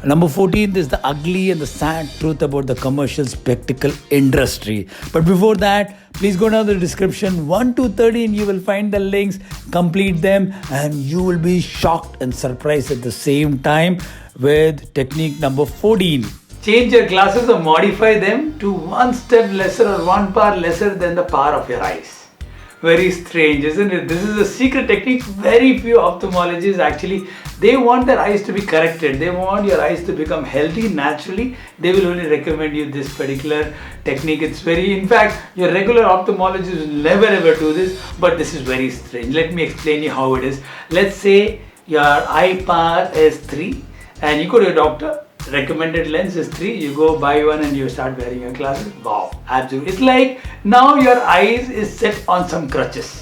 Number 14th is the ugly and the sad truth about the commercial spectacle industry. But before that, please go down to the description 1 to 13. You will find the links, complete them, and you will be shocked and surprised at the same time with technique number 14. Change your glasses or modify them to one step lesser or one power lesser than the power of your eyes. Very strange, isn't it? This is a secret technique. Very few ophthalmologists actually, they want their eyes to be corrected. They want your eyes to become healthy naturally. They will only recommend you this particular technique. It's very, in fact, your regular ophthalmologist will never ever do this, but this is very strange. Let me explain you how it is. Let's say your eye power is 3 and you go to your doctor. Recommended lens is 3, you go buy one and you start wearing your glasses. Wow, absolutely. It's like now your eyes is set on some crutches.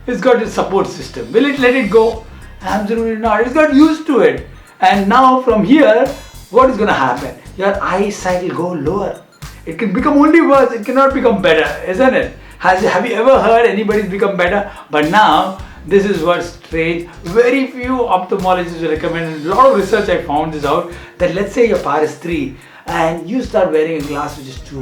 It's got a support system. Will it let it go? Absolutely not. It's got used to it. And now from here, what is going to happen? Your eyesight will go lower. It can become only worse. It cannot become better, isn't it? Have you ever heard anybody's become better? But now, this is what's strange. Very few ophthalmologists will recommend. A lot of research I found this out that let's say your power is 3 and you start wearing a glass which is 2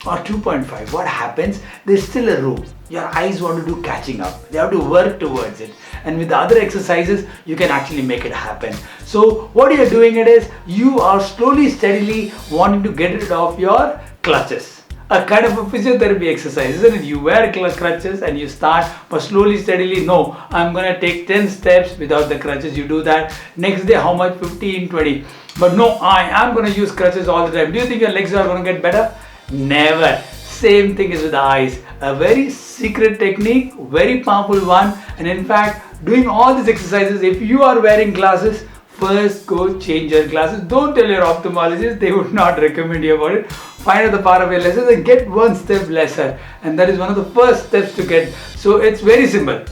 or 2.5. What happens? There's still a room. Your eyes want to do catching up. They have to work towards it. And with the other exercises, you can actually make it happen. So what you're doing it is you are slowly, steadily wanting to get rid of your clutches. A kind of a physiotherapy exercise, isn't it? You wear crutches and you start, but slowly, steadily, no, I'm going to take 10 steps without the crutches. You do that. Next day, how much? 15, 20. But no, I am going to use crutches all the time. Do you think your legs are going to get better? Never. Same thing is with the eyes. A very secret technique, very powerful one. And in fact, doing all these exercises, if you are wearing glasses, first go change your glasses. Don't tell your ophthalmologist, they would not recommend you about it. Find out the power of your lenses and get one step lesser. And that is one of the first steps to get. So it's very simple.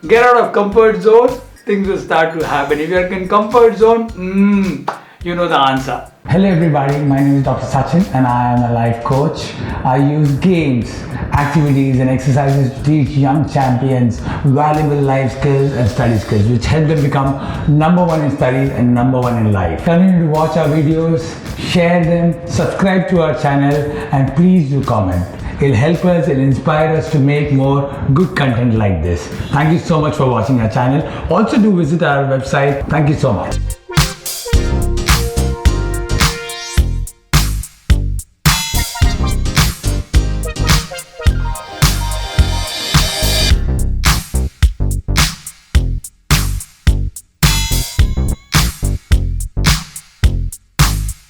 Get out of comfort zone, things will start to happen. If you're in comfort zone, you know the answer. Hello everybody, my name is Dr. Sachin and I am a life coach. I use games, activities and exercises to teach young champions valuable life skills and study skills which help them become number 1 in studies and number 1 in life. Continue to watch our videos, share them, subscribe to our channel and please do comment. It'll help us, it'll inspire us to make more good content like this. Thank you so much for watching our channel. Also do visit our website. Thank you so much.